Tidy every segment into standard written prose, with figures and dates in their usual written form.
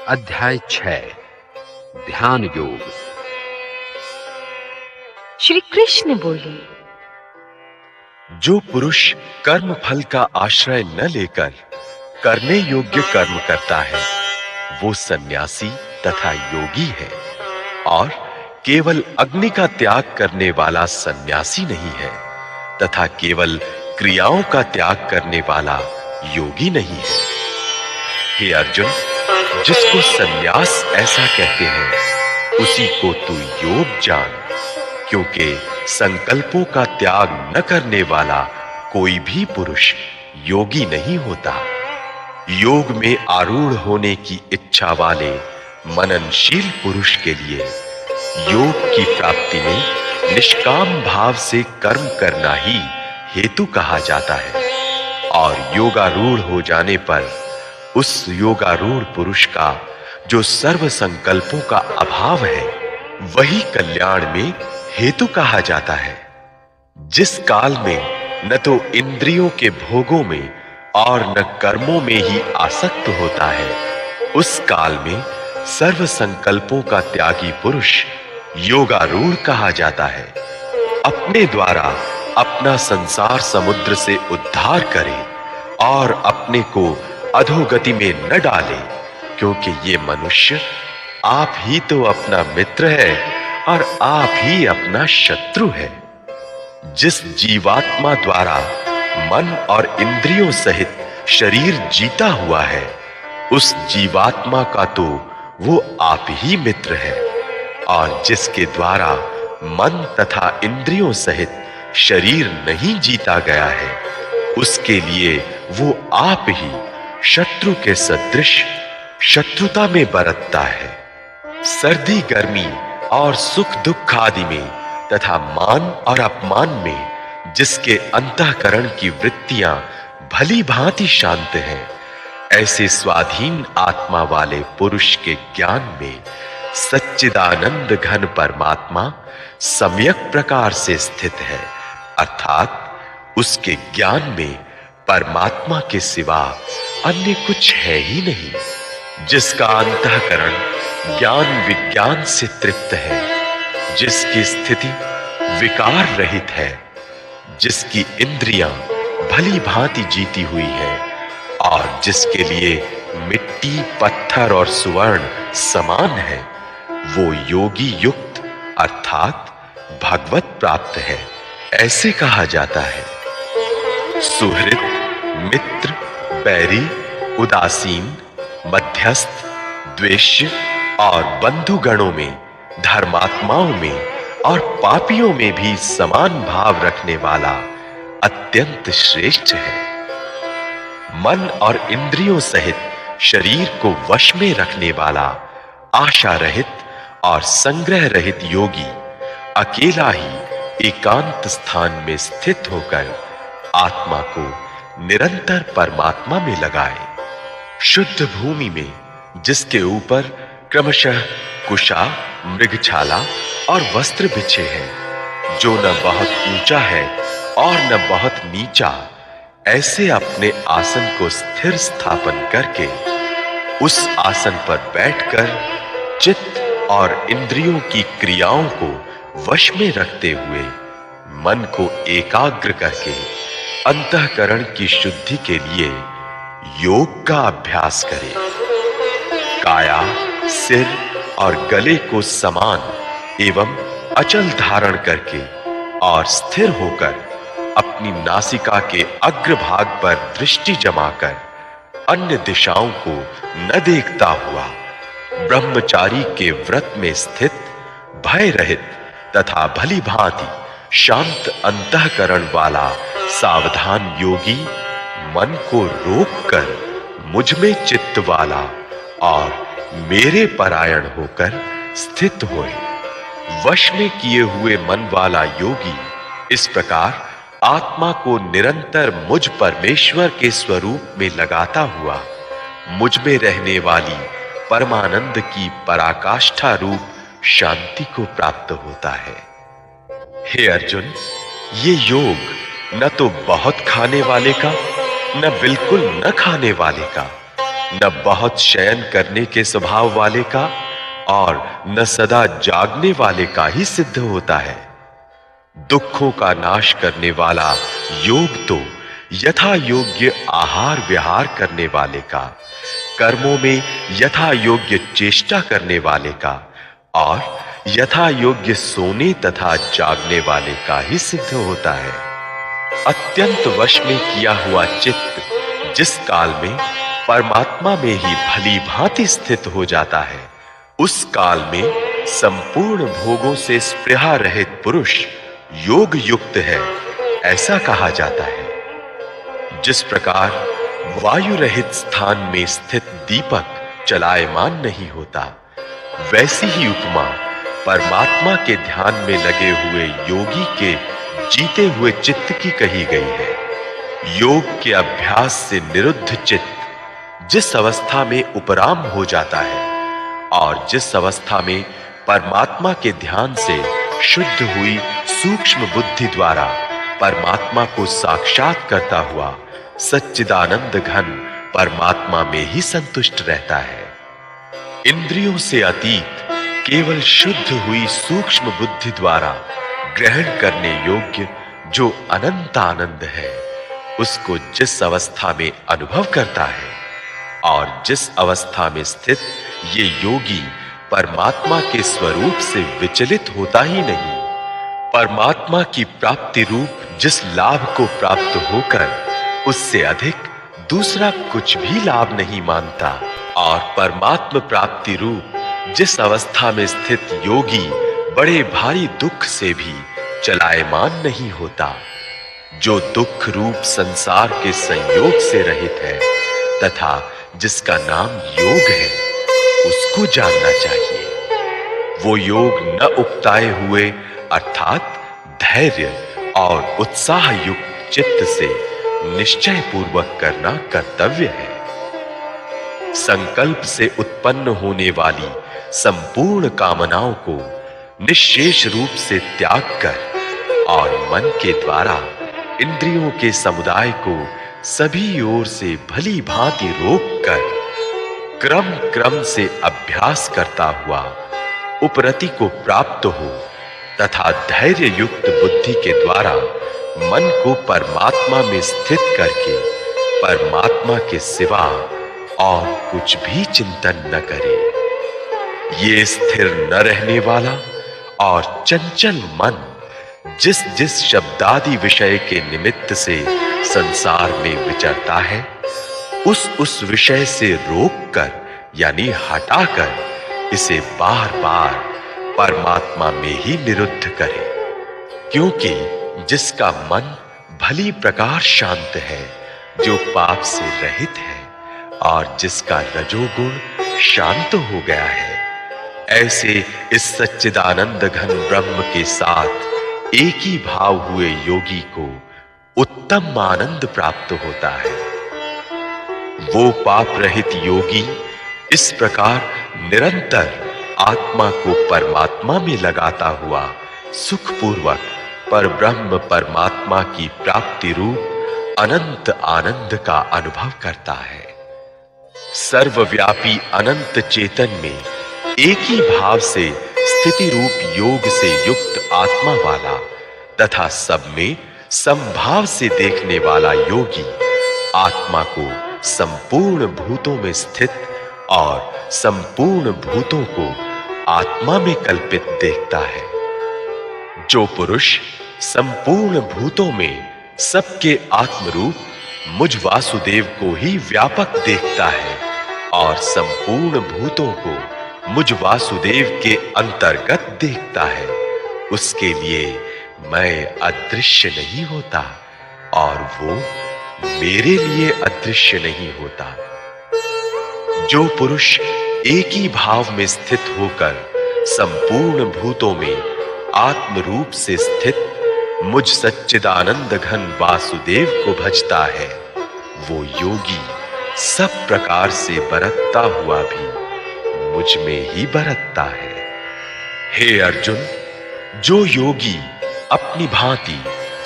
अध्याय 6 ध्यान योग। श्री कृष्ण बोले, जो पुरुष कर्म फल का आश्रय न लेकर करने योग्य कर्म करता है वो सन्यासी तथा योगी है, और केवल अग्नि का त्याग करने वाला सन्यासी नहीं है तथा केवल क्रियाओं का त्याग करने वाला योगी नहीं है। हे अर्जुन, जिसको सन्यास ऐसा कहते हैं उसी को तू योग जान, क्योंकि संकल्पों का त्याग न करने वाला कोई भी पुरुष योगी नहीं होता। योग में आरूढ़ होने की इच्छा वाले मननशील पुरुष के लिए योग की प्राप्ति में निष्काम भाव से कर्म करना ही हेतु कहा जाता है, और योगारूढ़ हो जाने पर उस योगारूढ़ पुरुष का जो सर्व संकल्पों का अभाव है वही कल्याण में हेतु कहा जाता है। जिस काल में न तो इंद्रियों के भोगों में और न कर्मों में ही आसक्त होता है, उस काल में सर्व संकल्पों का त्यागी पुरुष योगारूढ़ कहा जाता है। अपने द्वारा अपना संसार समुद्र से उद्धार करे और अपने को अधोगति में न डाले, क्योंकि ये मनुष्य आप ही तो अपना मित्र है और आप ही अपना शत्रु है। जिस जीवात्मा द्वारा मन और इंद्रियों सहित शरीर जीता हुआ है, उस जीवात्मा का तो वो आप ही मित्र है, और जिसके द्वारा मन तथा इंद्रियों सहित शरीर नहीं जीता गया है, उसके लिए वो आप ही शत्रु के सदृश शत्रुता में बरतता है। सर्दी गर्मी और सुख दुख आदि में तथा मान और अपमान में जिसके अंतःकरण की वृत्तियां भली भांति शांत हैं, ऐसे स्वाधीन आत्मा वाले पुरुष के ज्ञान में सच्चिदानंद घन परमात्मा सम्यक प्रकार से स्थित है, अर्थात उसके ज्ञान में परमात्मा के सिवा अन्य कुछ है ही नहीं। जिसका अंतःकरण ज्ञान विज्ञान से तृप्त है, जिसकी स्थिति विकार रहित है, जिसकी इंद्रियां भली भांति जीती हुई है, और जिसके लिए मिट्टी पत्थर और सुवर्ण समान है, वो योगी युक्त अर्थात भगवत प्राप्त है, ऐसे कहा जाता है। सुहृद, मित्र, बैरी, उदासीन, मध्यस्थ, द्वेष्य और बंधुगणों में, धर्मात्माओं में और पापियों में भी समान भाव रखने वाला अत्यंत श्रेष्ठ है। मन और इंद्रियों सहित शरीर को वश में रखने वाला आशा रहित और संग्रह रहित योगी अकेला ही एकांत स्थान में स्थित होकर आत्मा को निरंतर परमात्मा में लगाए। शुद्ध भूमि में जिसके ऊपर क्रमशः कुशा, मृगछाला और वस्त्र बिछे हैं, जो न बहुत ऊंचा है और न बहुत नीचा, ऐसे अपने आसन को स्थिर स्थापन करके उस आसन पर बैठकर चित्त और इंद्रियों की क्रियाओं को वश में रखते हुए मन को एकाग्र करके अंतःकरण की शुद्धि के लिए योग का अभ्यास करें। काया, सिर और गले को समान एवं अचल धारण करके और स्थिर होकर अपनी नासिका के अग्रभाग पर दृष्टि जमाकर अन्य दिशाओं को न देखता हुआ ब्रह्मचारी के व्रत में स्थित भय रहित तथा भली भांति शांत अंतःकरण वाला सावधान योगी मन को रोककर मुझ में चित्त वाला और मेरे परायण होकर स्थित होए। वश में किए हुए मन वाला योगी इस प्रकार आत्मा को निरंतर मुझ परमेश्वर के स्वरूप में लगाता हुआ मुझ में रहने वाली परमानंद की पराकाष्ठा रूप शांति को प्राप्त होता है। हे अर्जुन, ये योग न तो बहुत खाने वाले का, न बिल्कुल न खाने वाले का, न बहुत शयन करने के स्वभाव वाले का और न सदा जागने वाले का ही सिद्ध होता है। दुखों का नाश करने वाला योग तो यथा योग्य आहार विहार करने वाले का, कर्मों में यथा योग्य चेष्टा करने वाले का और यथा योग्य सोने तथा जागने वाले का ही सिद्ध होता है। अत्यंत वश में किया हुआ चित्त जिस काल में परमात्मा में ही भली भांति स्थित हो जाता है, उस काल में संपूर्ण भोगों से स्पृहा रहित पुरुष योग युक्त है, ऐसा कहा जाता है। जिस प्रकार वायु रहित स्थान में स्थित दीपक चलायमान नहीं होता, वैसी ही उपमा परमात्मा के ध्यान में लगे हुए योगी के जीते हुए चित्त की कही गई है। योग के अभ्यास से निरुद्ध चित्त जिस अवस्था में उपराम हो जाता है और जिस अवस्था में परमात्मा के ध्यान से शुद्ध हुई सूक्ष्म बुद्धि द्वारा परमात्मा को साक्षात करता हुआ सच्चिदानंद घन परमात्मा में ही संतुष्ट रहता है। इंद्रियों से अतीत केवल शुद्ध हुई सूक्ष्म बुद्धि द्वारा ग्रहण करने योग्य जो अनंत आनंद है, उसको जिस अवस्था में अनुभव करता है और जिस अवस्था में स्थित ये योगी परमात्मा के स्वरूप से विचलित होता ही नहीं, परमात्मा की प्राप्ति रूप जिस लाभ को प्राप्त होकर उससे अधिक दूसरा कुछ भी लाभ नहीं मानता और परमात्मा प्राप्ति रूप जिस अवस्था में स्थित योगी बड़े भारी दुख से भी चलायमान नहीं होता, जो दुख रूप संसार के संयोग से रहित है तथा जिसका नाम योग है, उसको जानना चाहिए। वो योग न उकताए हुए अर्थात धैर्य और उत्साह युक्त चित्त से निश्चय पूर्वक करना कर्तव्य है। संकल्प से उत्पन्न होने वाली संपूर्ण कामनाओं को निश्शेष रूप से त्याग कर और मन के द्वारा इंद्रियों के समुदाय को सभी ओर से भली भांति रोककर क्रम क्रम से अभ्यास करता हुआ उपरति को प्राप्त हो तथा धैर्य युक्त बुद्धि के द्वारा मन को परमात्मा में स्थित करके परमात्मा के सिवा और कुछ भी चिंतन न करे। ये स्थिर न रहने वाला और चंचल मन जिस जिस शब्दादि विषय के निमित्त से संसार में विचरता है, उस विषय से रोककर यानी हटाकर इसे बार बार परमात्मा में ही निरुद्ध करे। क्योंकि जिसका मन भली प्रकार शांत है, जो पाप से रहित है और जिसका रजोगुण शांत हो गया है, ऐसे इस सच्चिदानंद घन ब्रह्म के साथ एक ही भाव हुए योगी को उत्तम आनंद प्राप्त होता है। वो पाप रहित योगी इस प्रकार निरंतर आत्मा को परमात्मा में लगाता हुआ सुखपूर्वक परब्रह्म परमात्मा की प्राप्ति रूप अनंत आनंद का अनुभव करता है। सर्वव्यापी अनंत चेतन में एक ही भाव से स्थिति रूप योग से युक्त आत्मा वाला तथा सब में समभाव से देखने वाला योगी आत्मा को संपूर्ण भूतों में स्थित और संपूर्ण भूतों को आत्मा में कल्पित देखता है। जो पुरुष संपूर्ण भूतों में सबके आत्मरूप मुझ वासुदेव को ही व्यापक देखता है और संपूर्ण भूतों को मुझ वासुदेव के अंतर्गत देखता है, उसके लिए मैं अदृश्य नहीं होता और वो मेरे लिए अदृश्य नहीं होता। जो पुरुष एक ही भाव में स्थित होकर संपूर्ण भूतों में आत्म रूप से स्थित मुझ सच्चिदानंद घन वासुदेव को भजता है, वो योगी सब प्रकार से बरतता हुआ भी मुझ में ही बरतता है। हे अर्जुन, जो योगी अपनी भांति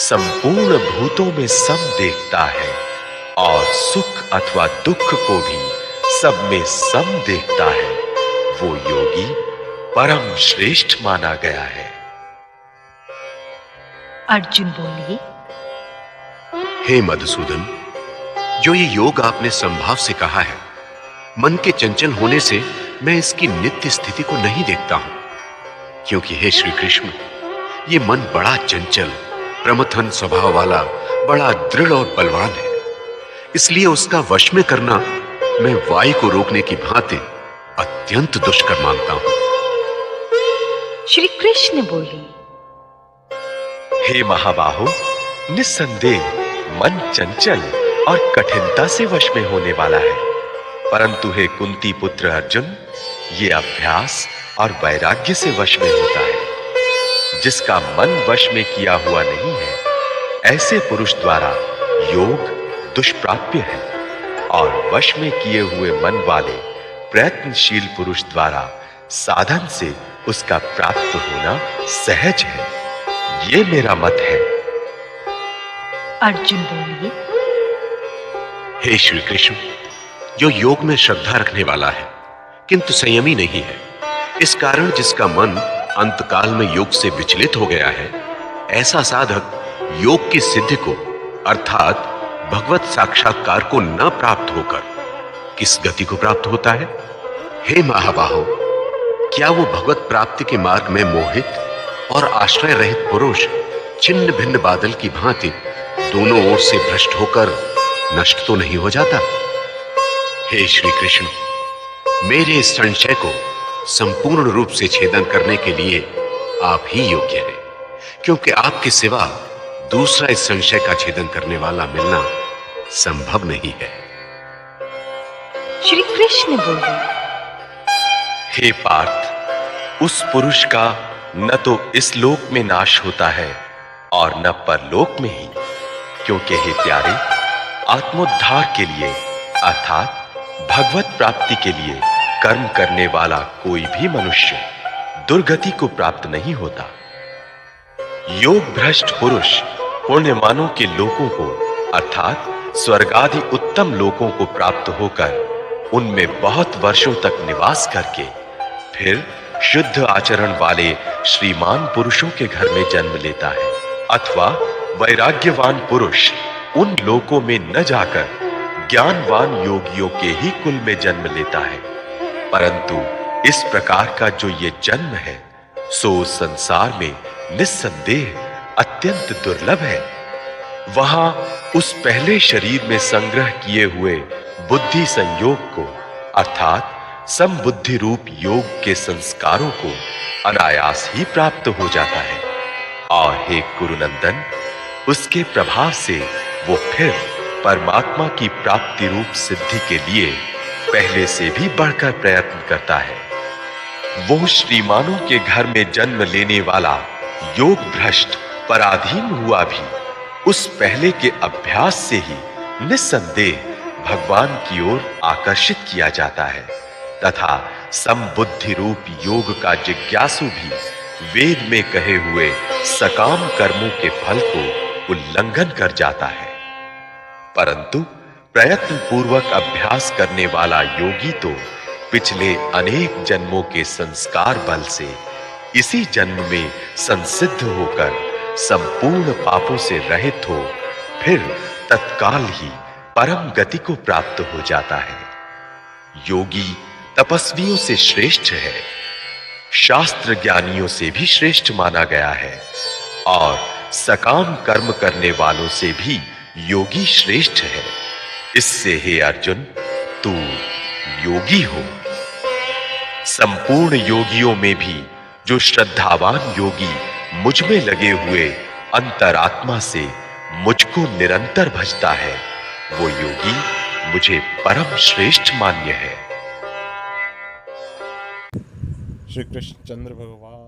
संपूर्ण भूतों में सम देखता है और सुख अथवा दुख को भी सब में सम देखता है, वो योगी परम श्रेष्ठ माना गया है। अर्जुन बोले, हे मधुसूदन, जो ये योग आपने संभाव से कहा है, मन के चंचल होने से मैं इसकी नित्य स्थिति को नहीं देखता हूं, क्योंकि हे श्री कृष्ण, ये मन बड़ा चंचल, प्रमथन स्वभाव वाला, बड़ा दृढ़ और बलवान है। इसलिए उसका वश में करना मैं वायु को रोकने की भांति अत्यंत दुष्कर मानता हूं। श्री कृष्ण बोले, हे महाबाहो, निस्संदेह मन चंचल और कठिनता से वश में होने वाला है, परंतु हे कुंती पुत्र अर्जुन, ये अभ्यास और वैराग्य से वश में होता है। जिसका मन वश में किया हुआ नहीं है, ऐसे पुरुष द्वारा योग दुष्प्राप्य है, और वश में किए हुए मन वाले प्रयत्नशील पुरुष द्वारा साधन से उसका प्राप्त होना सहज है। ये मेरा मत है। अर्जुन बोले, हे श्री कृष्ण, जो योग में श्रद्धा रखने वाला है किंतु संयमी नहीं है, इस कारण जिसका मन अंतकाल में योग से विचलित हो गया है, ऐसा साधक योग की सिद्धि को अर्थात भगवत साक्षात्कार को न प्राप्त होकर किस गति को प्राप्त होता है? हे महाबाहो, क्या वो भगवत प्राप्ति के मार्ग में मोहित और आश्रय रहित पुरुष छिन्न भिन्न बादल की भांति दोनों ओर से भ्रष्ट होकर नष्ट तो नहीं हो जाता? हे श्री कृष्ण, मेरे इस संशय को संपूर्ण रूप से छेदन करने के लिए आप ही योग्य हैं, क्योंकि आपके सिवा दूसरा इस संशय का छेदन करने वाला मिलना संभव नहीं है। श्री कृष्ण बोले, हे पार्थ, उस पुरुष का न तो इस लोक में नाश होता है और न परलोक में ही, क्योंकि हे प्यारे, आत्मोद्धार के लिए अर्थात भगवत प्राप्ति के लिए कर्म करने वाला कोई भी मनुष्य दुर्गति को प्राप्त नहीं होता। योग भ्रष्ट पुरुष पुण्यमानों के लोकों को अर्थात स्वर्ग आदि उत्तम लोकों को प्राप्त होकर उनमें बहुत वर्षों तक निवास करके फिर शुद्ध आचरण वाले श्रीमान पुरुषों के घर में जन्म लेता है, अथवा वैराग्यवान पुरुष उन लोकों में न जाकर ज्ञानवान योगियों के ही कुल में जन्म लेता है। परंतु इस प्रकार का जो ये जन्म है, सो संसार में निस्संदेह अत्यंत दुर्लभ है। वहां उस पहले शरीर में संग्रह किए हुए बुद्धि संयोग को अर्थात समबुद्धि रूप योग के संस्कारों को अनायास ही प्राप्त हो जाता है, और हे कुरुनंदन, उसके प्रभाव से वो फिर परमात्मा की प्राप्ति रूप सिद्धि के लिए पहले से भी बढ़कर प्रयत्न करता है। वो श्रीमानों के घर में जन्म लेने वाला योग भ्रष्ट पराधीन हुआ भी उस पहले के अभ्यास से ही निस्संदेह भगवान की ओर आकर्षित किया जाता है, तथा समबुद्धि रूप योग का जिज्ञासु भी वेद में कहे हुए सकाम कर्मों के फल को उल्लंघन कर जाता है। परंतु प्रयत्न पूर्वक अभ्यास करने वाला योगी तो पिछले अनेक जन्मों के संस्कार बल से इसी जन्म में संसिद्ध होकर संपूर्ण पापों से रहित हो फिर तत्काल ही परम गति को प्राप्त हो जाता है। योगी तपस्वियों से श्रेष्ठ है, शास्त्र ज्ञानियों से भी श्रेष्ठ माना गया है, और सकाम कर्म करने वालों से भी योगी श्रेष्ठ है। इससे हे अर्जुन, तू योगी हो। संपूर्ण योगियों में भी जो श्रद्धावान योगी मुझ में लगे हुए अंतरात्मा से मुझको निरंतर भजता है, वो योगी मुझे परम श्रेष्ठ मान्य है। श्री कृष्ण चंद्र भगवान